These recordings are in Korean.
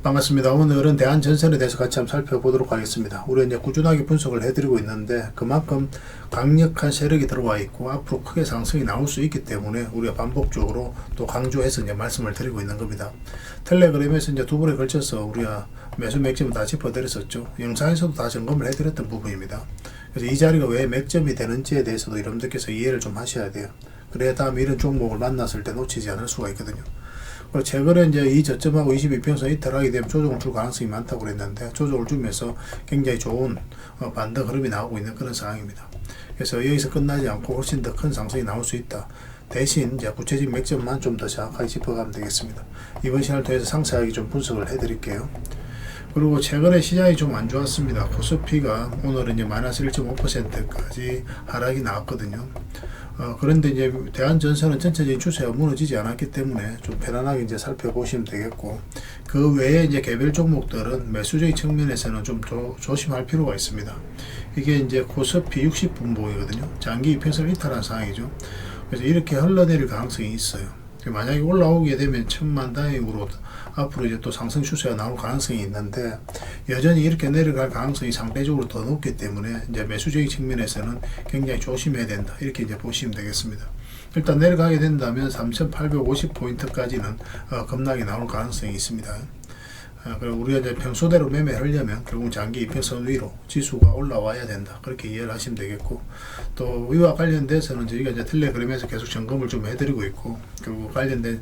반갑습니다. 오늘은 대한전선에 대해서 같이 한번 살펴보도록 하겠습니다. 우리가 이제 꾸준하게 분석을 해드리고 있는데 그만큼 강력한 세력이 들어와 있고 앞으로 크게 상승이 나올 수 있기 때문에 우리가 반복적으로 또 강조해서 이제 말씀을 드리고 있는 겁니다. 텔레그램에서 이제 두 번에 걸쳐서 우리가 매수 맥점을 다 짚어드렸었죠. 영상에서도 다 점검을 해드렸던 부분입니다. 그래서 이 자리가 왜 맥점이 되는지에 대해서도 여러분들께서 이해를 좀 하셔야 돼요. 그래야 다음에 이런 종목을 만났을 때 놓치지 않을 수가 있거든요. 최근에 이제 이 저점하고 22평선 이탈하게 되면 조정을 줄 가능성이 많다고 그랬는데 조정을 주면서 굉장히 좋은 반등 흐름이 나오고 있는 그런 상황입니다. 그래서 여기서 끝나지 않고 훨씬 더 큰 상승이 나올 수 있다. 대신 이제 구체적인 맥점만 좀 더 정확하게 짚어가면 되겠습니다. 이번 시간을 통해서 상세하게 좀 분석을 해드릴게요. 그리고 최근에 시장이 좀 안 좋았습니다. 코스피가 오늘은 이제 마이너스 1.5%까지 하락이 나왔거든요. 그런데 이제 대한전선은 전체적인 추세가 무너지지 않았기 때문에 좀 편안하게 이제 살펴보시면 되겠고, 그 외에 이제 개별 종목들은 매수적인 측면에서는 좀 조심할 필요가 있습니다. 이게 이제 코스피 60분봉이거든요. 장기 이평선을 이탈한 상황이죠. 그래서 이렇게 흘러내릴 가능성이 있어요. 만약에 올라오게 되면 천만다행으로 앞으로 이제 또 상승 추세가 나올 가능성이 있는데, 여전히 이렇게 내려갈 가능성이 상대적으로 더 높기 때문에 이제 매수적인 측면에서는 굉장히 조심해야 된다, 이렇게 이제 보시면 되겠습니다. 일단 내려가게 된다면 3850포인트까지는 급락이 나올 가능성이 있습니다. 그리고 우리가 이제 평소대로 매매를 하려면 결국 장기 이평선 위로 지수가 올라와야 된다, 그렇게 이해를 하시면 되겠고, 또 이와 관련돼서는 저희가 이제 텔레그램에서 계속 점검을 좀 해드리고 있고, 그리고 관련된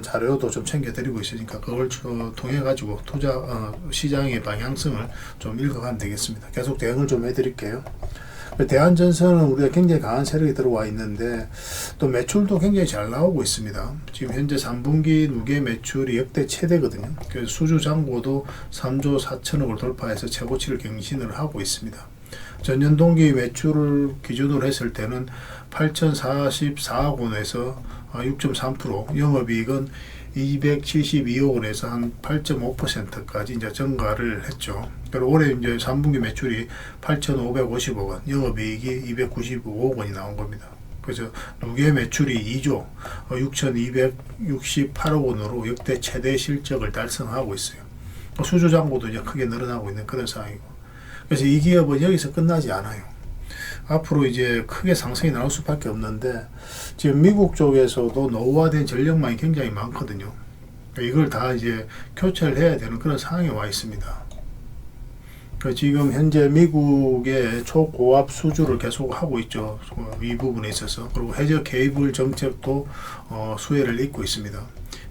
자료도 좀 챙겨드리고 있으니까 그걸 통해 가지고 투자 시장의 방향성을 좀 읽어가면 되겠습니다. 계속 대응을 좀 해드릴게요. 대한전선은 우리가 굉장히 강한 세력이 들어와 있는데 또 매출도 굉장히 잘 나오고 있습니다. 지금 현재 3분기 누계 매출이 역대 최대거든요. 그래서 수주 잔고도 3조 4천억을 돌파해서 최고치를 경신을 하고 있습니다. 전년 동기 매출을 기준으로 했을 때는 8,044억 원에서 6.3%, 영업이익은 272억 원에서 한 8.5%까지 이제 증가를 했죠. 그리고 올해 이제 3분기 매출이 8,550억 원, 영업이익이 295억 원이 나온 겁니다. 그래서 누계 매출이 2조 6,268억 원으로 역대 최대 실적을 달성하고 있어요. 수주 잔고도 이제 크게 늘어나고 있는 그런 상황이고, 그래서 이 기업은 여기서 끝나지 않아요. 앞으로 이제 크게 상승이 나올 수밖에 없는데, 지금 미국 쪽에서도 노후화된 전력망이 굉장히 많거든요. 이걸 다 이제 교체를 해야 되는 그런 상황에 와 있습니다. 지금 현재 미국의 초고압 수주를 계속 하고 있죠. 이 부분에 있어서. 그리고 해저 케이블 정책도 수혜를 잇고 있습니다.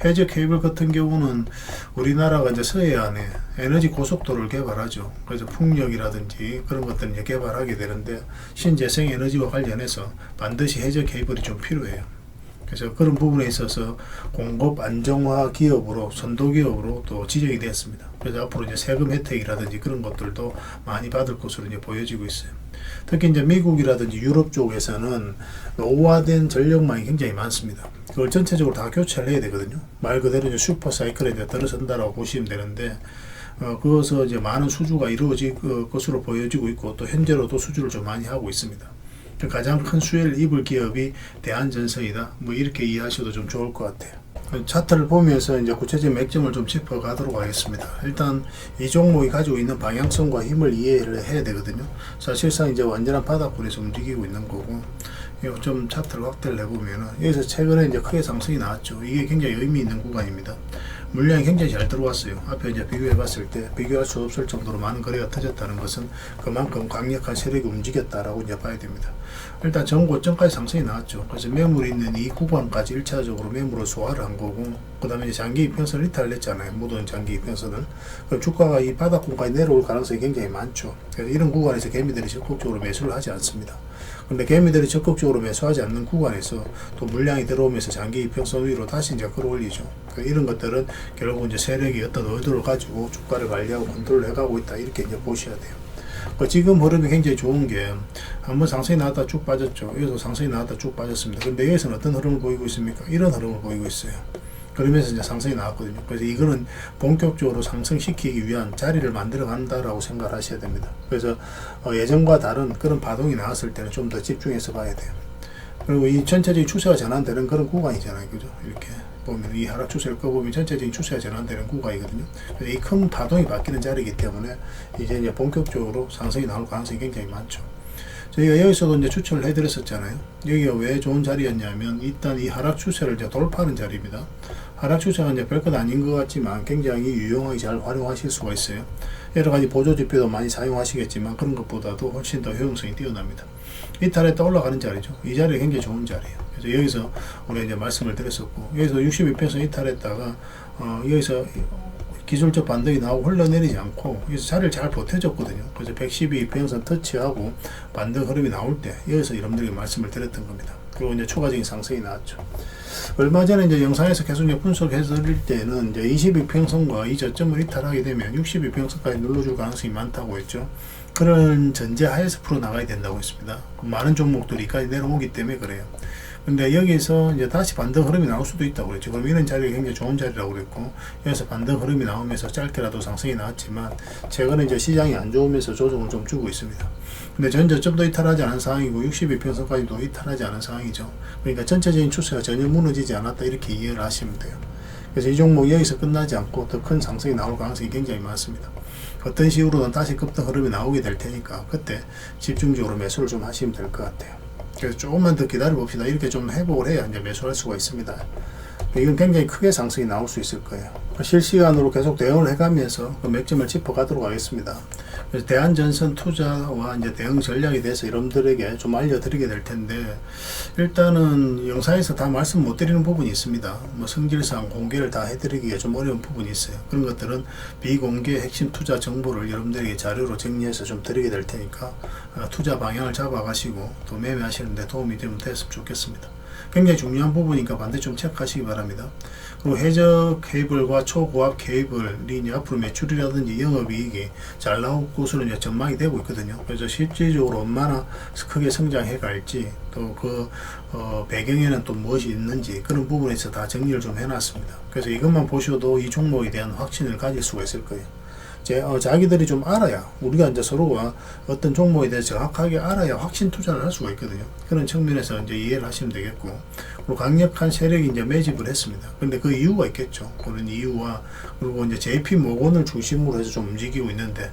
해저 케이블 같은 경우는 우리나라가 이제 서해안에 에너지 고속도로를 개발하죠. 그래서 풍력이라든지 그런 것들을 이제 개발하게 되는데, 신재생 에너지와 관련해서 반드시 해저 케이블이 좀 필요해요. 그래서 그런 부분에 있어서 공급 안정화 기업으로, 선도 기업으로 또 지정이 되었습니다. 그래서 앞으로 이제 세금 혜택이라든지 그런 것들도 많이 받을 것으로 이제 보여지고 있어요. 특히 이제 미국이라든지 유럽 쪽에서는 노후화된 전력망이 굉장히 많습니다. 그걸 전체적으로 다 교체를 해야 되거든요. 말 그대로 이제 슈퍼 사이클에 이제 들어선다라고 보시면 되는데, 그것은 이제 많은 수주가 이루어질 것으로 보여지고 있고, 또 현재로도 수주를 좀 많이 하고 있습니다. 가장 큰 수혜를 입을 기업이 대한전선이다, 뭐 이렇게 이해하셔도 좀 좋을 것 같아요. 차트를 보면서 이제 구체적인 맥점을 좀 짚어가도록 하겠습니다. 일단 이 종목이 가지고 있는 방향성과 힘을 이해를 해야 되거든요. 사실상 이제 완전한 바닥권에서 움직이고 있는 거고, 좀 차트를 확대를 해보면은 여기서 최근에 이제 크게 상승이 나왔죠. 이게 굉장히 의미 있는 구간입니다. 물량이 굉장히 잘 들어왔어요. 앞에 이제 비교해 봤을 때 비교할 수 없을 정도로 많은 거래가 터졌다는 것은 그만큼 강력한 세력이 움직였다라고 이제 봐야 됩니다. 일단 전고점까지 상승이 나왔죠. 그래서 매물이 있는 이 구간까지 1차적으로 매물을 소화를 한 거고, 그 다음에 장기 이평선을 이탈을 했잖아요. 묻은 장기 이평선을. 그럼 주가가 이 바닥권까지 내려올 가능성이 굉장히 많죠. 그래서 이런 구간에서 개미들이 적극적으로 매수를 하지 않습니다. 근데 개미들이 적극적으로 매수하지 않는 구간에서 또 물량이 들어오면서 장기 이평선 위로 다시 이제 끌어올리죠. 이런 것들은 결국 이제 세력이 어떤 의도를 가지고 주가를 관리하고 컨트롤 해가고 있다, 이렇게 이제 보셔야 돼요. 지금 흐름이 굉장히 좋은 게, 한번 상승이 나왔다 쭉 빠졌죠. 여기서 상승이 나왔다 쭉 빠졌습니다. 근데 여기서는 어떤 흐름을 보이고 있습니까? 이런 흐름을 보이고 있어요. 그러면서 이제 상승이 나왔거든요. 그래서 이거는 본격적으로 상승시키기 위한 자리를 만들어 간다라고 생각을 하셔야 됩니다. 그래서 예전과 다른 그런 파동이 나왔을 때는 좀 더 집중해서 봐야 돼요. 그리고 이 전체적인 추세가 전환되는 그런 구간이잖아요. 그죠? 이렇게 보면 이 하락 추세를 꺼보면 전체적인 추세가 전환되는 구간이거든요. 이 큰 파동이 바뀌는 자리이기 때문에 이제 본격적으로 상승이 나올 가능성이 굉장히 많죠. 저희가 여기서도 이제 추천을 해드렸었잖아요. 여기가 왜 좋은 자리였냐면 일단 이 하락 추세를 이제 돌파하는 자리입니다. 하락 추세가 이제 별것 아닌 것 같지만 굉장히 유용하게 잘 활용하실 수가 있어요. 여러 가지 보조 지표도 많이 사용하시겠지만 그런 것보다도 훨씬 더 효용성이 뛰어납니다. 이탈했다 올라가는 자리죠. 이 자리가 굉장히 좋은 자리예요. 그래서 여기서 우리가 이제 말씀을 드렸었고, 여기서 62평선 이탈했다가 여기서 기술적 반등이 나오고 흘러내리지 않고 여기서 자리를 잘 버텨줬거든요. 그래서 112평선 터치하고 반등 흐름이 나올 때 여기서 여러분들에게 말씀을 드렸던 겁니다. 그리고 이제 추가적인 상승이 나왔죠. 얼마 전에 이제 영상에서 계속 분석해서 드릴 때는 이제 22평선과 이 저점을 이탈하게 되면 62평선까지 눌러줄 가능성이 많다고 했죠. 그런 전제하에서 풀어나가야 된다고 했습니다. 많은 종목들이까지 내려오기 때문에 그래요. 근데 여기서 이제 다시 반등 흐름이 나올 수도 있다고 그랬죠. 그럼 이런 자리가 굉장히 좋은 자리라고 그랬고, 여기서 반등 흐름이 나오면서 짧게라도 상승이 나왔지만, 최근에 이제 시장이 안 좋으면서 조정을 좀 주고 있습니다. 근데 전 저점도 이탈하지 않은 상황이고, 62평선까지도 이탈하지 않은 상황이죠. 그러니까 전체적인 추세가 전혀 무너지지 않았다, 이렇게 이해를 하시면 돼요. 그래서 이 종목 여기서 끝나지 않고 더 큰 상승이 나올 가능성이 굉장히 많습니다. 어떤 식으로든 다시 급등 흐름이 나오게 될 테니까, 그때 집중적으로 매수를 좀 하시면 될 것 같아요. 그래서 조금만 더 기다려 봅시다. 이렇게 좀 회복을 해야 이제 매수할 수가 있습니다. 이건 굉장히 크게 상승이 나올 수 있을 거예요. 실시간으로 계속 대응을 해가면서 그 맥점을 짚어가도록 하겠습니다. 그래서 대한전선 투자와 이제 대응 전략에 대해서 여러분들에게 좀 알려드리게 될 텐데, 일단은 영상에서 다 말씀 못 드리는 부분이 있습니다. 뭐 성질상 공개를 다 해드리기가 좀 어려운 부분이 있어요. 그런 것들은 비공개 핵심 투자 정보를 여러분들에게 자료로 정리해서 좀 드리게 될 테니까 투자 방향을 잡아가시고 또 매매하시는데 도움이 좀 됐으면 좋겠습니다. 굉장히 중요한 부분이니까 반드시 좀 체크하시기 바랍니다. 그리고 해저 케이블과 초고압 케이블이 이제 앞으로 매출이라든지 영업이익이 잘 나올 것으로 이제 전망이 되고 있거든요. 그래서 실질적으로 얼마나 크게 성장해 갈지, 또 그 배경에는 또 무엇이 있는지 그런 부분에서 다 정리를 좀 해놨습니다. 그래서 이것만 보셔도 이 종목에 대한 확신을 가질 수가 있을 거예요. 자기들이 좀 알아야, 우리가 이제 서로가 어떤 종목에 대해서 정확하게 알아야 확신 투자를 할 수가 있거든요. 그런 측면에서 이제 이해를 하시면 되겠고, 그리고 강력한 세력이 이제 매집을 했습니다. 근데 그 이유가 있겠죠. 그런 이유와, 그리고 이제 JP 모건을 중심으로 해서 좀 움직이고 있는데,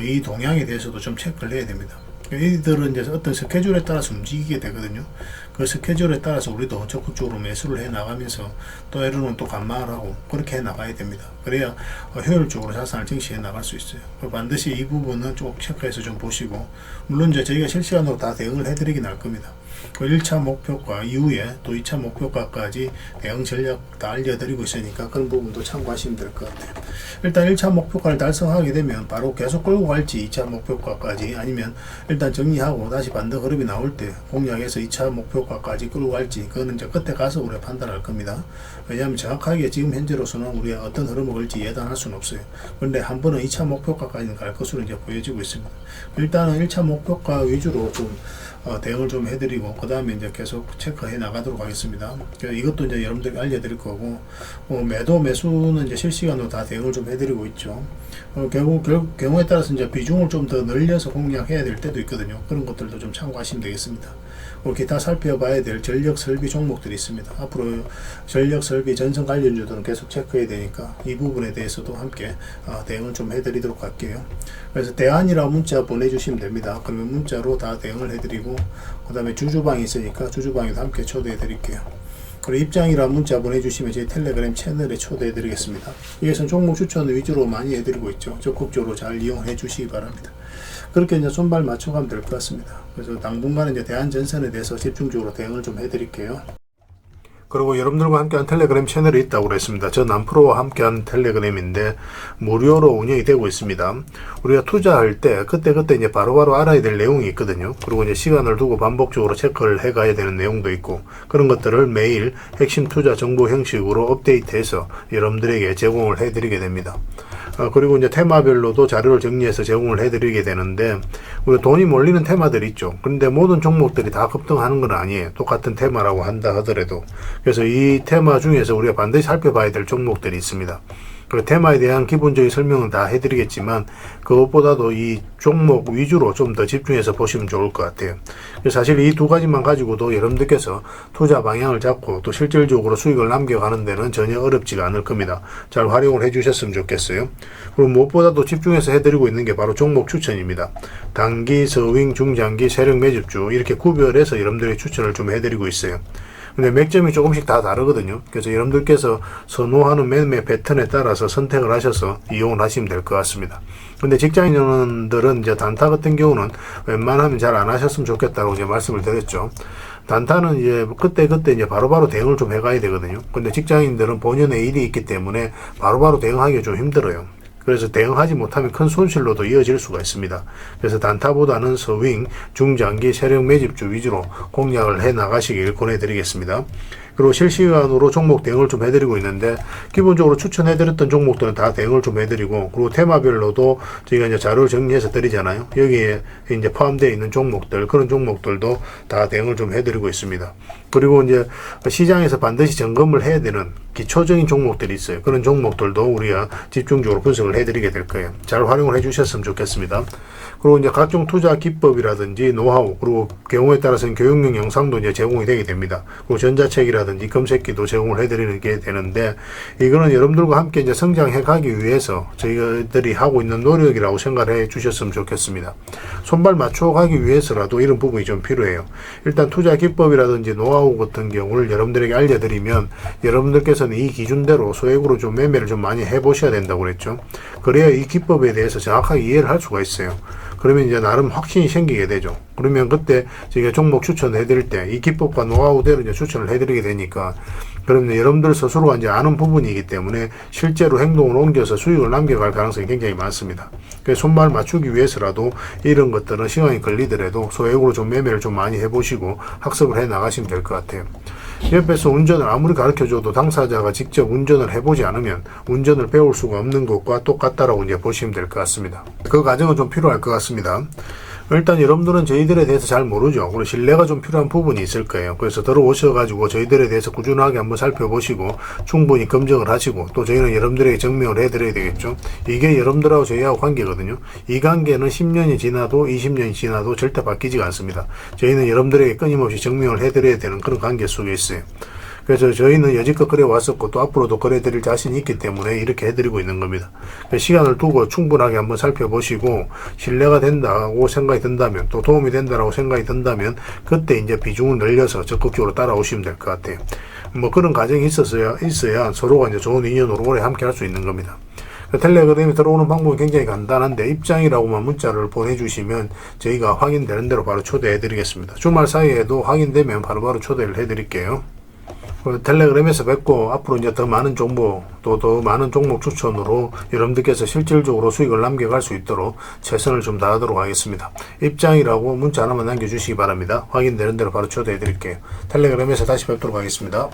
이 동향에 대해서도 좀 체크를 해야 됩니다. 이들은 이제 어떤 스케줄에 따라서 움직이게 되거든요. 그 스케줄에 따라서 우리도 적극적으로 매수를 해 나가면서 또 때로는 또 감마를 하고 그렇게 해 나가야 됩니다. 그래야 효율적으로 자산을 증시해 나갈 수 있어요. 반드시 이 부분은 좀 체크해서 좀 보시고, 물론 이제 저희가 실시간으로 다 대응을 해드리긴 할 겁니다. 그 1차 목표가 이후에 또 2차 목표가까지 대응 전략 다 알려드리고 있으니까 그런 부분도 참고하시면 될 것 같아요. 일단 1차 목표가를 달성하게 되면 바로 계속 끌고 갈지 2차 목표가까지, 아니면 일단 정리하고 다시 반등 흐름이 나올 때 공략해서 2차 목표가까지 끌고 갈지, 그거는 이제 그때 가서 우리가 판단할 겁니다. 왜냐하면 정확하게 지금 현재로서는 우리가 어떤 흐름을 걸지 예단할 수는 없어요. 그런데 한 번은 2차 목표가까지는 갈 것으로 이제 보여지고 있습니다. 일단은 1차 목표가 위주로 좀 대응을 좀 해드리고, 그 다음에 이제 계속 체크해 나가도록 하겠습니다. 이것도 이제 여러분들께 알려드릴 거고, 매도 매수는 이제 실시간으로 다 대응을 좀 해드리고 있죠. 경우에 따라서 이제 비중을 좀 더 늘려서 공략해야 될 때도 있거든요. 그런 것들도 좀 참고하시면 되겠습니다. 기타 살펴봐야 될 전력 설비 종목들이 있습니다. 앞으로 전력 설비 전선 관련주들은 계속 체크해야 되니까 이 부분에 대해서도 함께 대응을 좀 해드리도록 할게요. 그래서 대안이라고 문자 보내주시면 됩니다. 그러면 문자로 다 대응을 해드리고, 그 다음에 주주방이 있으니까 주주방에도 함께 초대해 드릴게요. 그리고 입장이라 문자 보내주시면 제 텔레그램 채널에 초대해 드리겠습니다. 여기서는 종목 추천 위주로 많이 해드리고 있죠. 적극적으로 잘 이용해 주시기 바랍니다. 그렇게 이제 손발 맞춰가면 될 것 같습니다. 그래서 당분간은 이제 대한전선에 대해서 집중적으로 대응을 좀 해드릴게요. 그리고 여러분들과 함께한 텔레그램 채널이 있다고 그랬습니다. 저 남프로와 함께한 텔레그램인데 무료로 운영이 되고 있습니다. 우리가 투자할 때 그때 이제 바로바로 알아야 될 내용이 있거든요. 그리고 이제 시간을 두고 반복적으로 체크를 해가야 되는 내용도 있고, 그런 것들을 매일 핵심 투자 정보 형식으로 업데이트해서 여러분들에게 제공을 해드리게 됩니다. 그리고 이제 테마별로도 자료를 정리해서 제공을 해드리게 되는데, 우리 돈이 몰리는 테마들이 있죠. 그런데 모든 종목들이 다 급등하는 건 아니에요. 똑같은 테마라고 한다 하더라도. 그래서 이 테마 중에서 우리가 반드시 살펴봐야 될 종목들이 있습니다. 그 테마에 대한 기본적인 설명은 다 해드리겠지만 그것보다도 이 종목 위주로 좀 더 집중해서 보시면 좋을 것 같아요. 사실 이 두 가지만 가지고도 여러분들께서 투자 방향을 잡고 또 실질적으로 수익을 남겨가는 데는 전혀 어렵지가 않을 겁니다. 잘 활용을 해주셨으면 좋겠어요. 그리고 무엇보다도 집중해서 해드리고 있는 게 바로 종목 추천입니다. 단기, 서윙, 중장기, 세력 매집주 이렇게 구별해서 여러분들의 추천을 좀 해드리고 있어요. 근데 맥점이 조금씩 다 다르거든요. 그래서 여러분들께서 선호하는 매매 패턴에 따라서 선택을 하셔서 이용을 하시면 될 것 같습니다. 근데 직장인들은 이제 단타 같은 경우는 웬만하면 잘 안 하셨으면 좋겠다고 이제 말씀을 드렸죠. 단타는 이제 그때 이제 바로바로 대응을 좀 해가야 되거든요. 근데 직장인들은 본연의 일이 있기 때문에 바로바로 대응하기가 좀 힘들어요. 그래서 대응하지 못하면 큰 손실로도 이어질 수가 있습니다. 그래서 단타보다는 서윙, 중장기, 세력 매집주 위주로 공략을 해 나가시길 권해드리겠습니다. 그리고 실시간으로 종목 대응을 좀 해드리고 있는데 기본적으로 추천해드렸던 종목들은 다 대응을 좀 해드리고 그리고 테마별로도 저희가 이제 자료를 정리해서 드리잖아요. 여기에 이제 포함되어 있는 종목들 그런 종목들도 다 대응을 좀 해드리고 있습니다. 그리고 이제 시장에서 반드시 점검을 해야 되는 기초적인 종목들이 있어요. 그런 종목들도 우리가 집중적으로 분석을 해드리게 될 거예요. 잘 활용을 해주셨으면 좋겠습니다. 그리고 이제 각종 투자 기법이라든지 노하우 그리고 경우에 따라서는 교육용 영상도 이제 제공이 되게 됩니다. 그리고 전자책이라든지 검색기도 제공을 해드리는 게 되는데 이거는 여러분들과 함께 이제 성장해 가기 위해서 저희들이 하고 있는 노력이라고 생각해 주셨으면 좋겠습니다. 손발 맞춰 가기 위해서라도 이런 부분이 좀 필요해요. 일단 투자 기법이라든지 노하우 같은 경우를 여러분들에게 알려드리면 여러분들께서는 이 기준대로 소액으로 좀 매매를 좀 많이 해보셔야 된다고 그랬죠. 그래야 이 기법에 대해서 정확하게 이해를 할 수가 있어요. 그러면 이제 나름 확신이 생기게 되죠. 그러면 그때 저희가 종목 추천을 해드릴 때 이 기법과 노하우대로 이제 추천을 해드리게 되니까 그러면 여러분들 스스로가 이제 아는 부분이기 때문에 실제로 행동을 옮겨서 수익을 남겨갈 가능성이 굉장히 많습니다. 그래서 손발 맞추기 위해서라도 이런 것들은 시간이 걸리더라도 소액으로 좀 매매를 좀 많이 해보시고 학습을 해 나가시면 될 것 같아요. 옆에서 운전을 아무리 가르쳐줘도 당사자가 직접 운전을 해보지 않으면 운전을 배울 수가 없는 것과 똑같다라고 이제 보시면 될 것 같습니다. 그 과정은 좀 필요할 것 같습니다. 일단 여러분들은 저희들에 대해서 잘 모르죠. 그리고 신뢰가 좀 필요한 부분이 있을 거예요. 그래서 들어오셔가지고 저희들에 대해서 꾸준하게 한번 살펴보시고 충분히 검증을 하시고 또 저희는 여러분들에게 증명을 해드려야 되겠죠. 이게 여러분들하고 저희하고 관계거든요. 이 관계는 10년이 지나도 20년이 지나도 절대 바뀌지가 않습니다. 저희는 여러분들에게 끊임없이 증명을 해드려야 되는 그런 관계 속에 있어요. 그래서 저희는 여지껏 그래 왔었고 또 앞으로도 그래 드릴 자신이 있기 때문에 이렇게 해드리고 있는 겁니다. 시간을 두고 충분하게 한번 살펴보시고 신뢰가 된다고 생각이 든다면 또 도움이 된다고 생각이 든다면 그때 이제 비중을 늘려서 적극적으로 따라오시면 될 것 같아요. 뭐 그런 과정이 있어야 서로가 이제 좋은 인연으로 오래 함께 할 수 있는 겁니다. 텔레그램에 들어오는 방법이 굉장히 간단한데 입장이라고만 문자를 보내주시면 저희가 확인되는 대로 바로 초대해 드리겠습니다. 주말 사이에도 확인되면 바로바로 초대를 해 드릴게요. 텔레그램에서 뵙고 앞으로 이제 더 많은 정보 또 더 많은 종목 추천으로 여러분들께서 실질적으로 수익을 남겨갈 수 있도록 최선을 좀 다하도록 하겠습니다. 입장이라고 문자 하나만 남겨주시기 바랍니다. 확인되는 대로 바로 초대해 드릴게요. 텔레그램에서 다시 뵙도록 하겠습니다.